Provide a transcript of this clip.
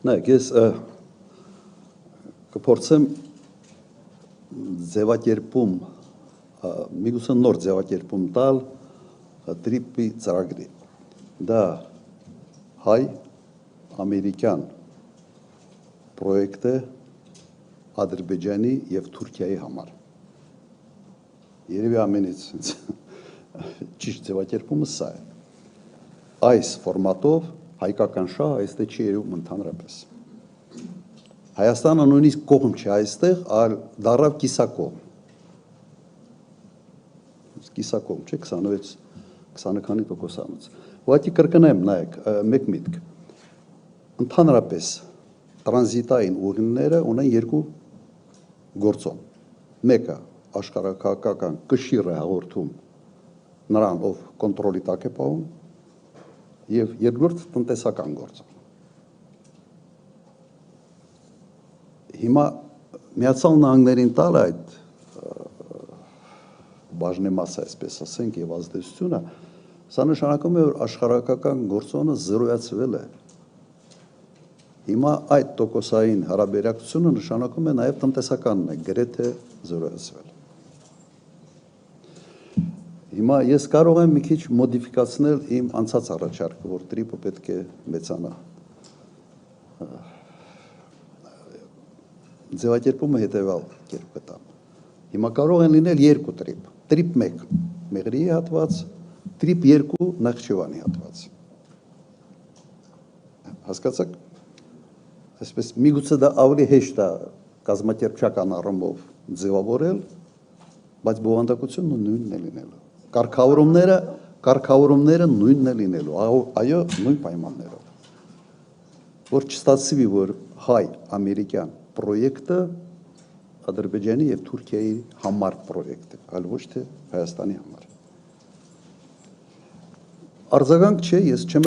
Նայեք, ես կփորձեմ ձևակերպում, միգուցե նոր ձևակերպում տալ տրիպի ծրագրի։ Դա հայ-ամերիկյան պրոյեկտ է Ադրբեջանի և Թուրքիայի համար։ Երևի ամենից ճիշտ ձևակերպումը սա է։ Այս ֆորմատով հայկական շահը այստեղ չի երևում ընդհանրապես։ Հայաստանը նույնիսկ կողմ չի այստեղ, այլ դառավ կիսակողմ։ Կիսակողմ չէ 20-20%-անոց։ Ուղղակի կրկնեմ, նայեք, մեկ միտք։ Ընդհանրապես տրանզիտային ուղիները ունեն երկու գործոն։ Մեկը աշխարհաքաղաքական կշիռ է հաղորդում նրան, ով կոնտրոլի տակ է պահում, եւ երկրորդ տնտեսական գործոն։ Հիմա Միացյալ Նահանգներին տալ այդ բաժնեմասը, այսպես ասենք, եւ ազդեցությունը, սա նշանակում է, որ աշխարհաքաղաքական գործոնը զրոյացվել է։ Հիմա այդ տոկոսային հարաբերակցությունը նշանակում է նաեւ տնտեսականն է գրեթե զրոյացվել։ Հիմա ես կարող եմ մի քիչ մոդիֆիկացնել իմ անցած առաջարկը, որ տրիպը պետք է մեծանա։ Ձևակերպումը հետևյալ կերպ կտամ։ Հիմա կարող են լինել երկու տրիպ։ Տրիպ 1 Մեղրիի հատված, տրիպ 2 Նախճիվանի հատված։ Հասկացաք։ Այսպես միգուցե դա ավելի հեշտ է կազմակերպչական առումով ձևավորել, բայց բովանդակությունը նույնն է լինելու։ Կարգավորումները նույնն է լինելու, այո, նույն պայմաններով։ Որ չստացվի, որ հայ-ամերիկյան պրոյեկտը Ադրբեջանի և Թուրքիայի համար պրոյեկտ է, այլ ոչ թե Հայաստանի համար։ Արձագանք չէ, ես չեմ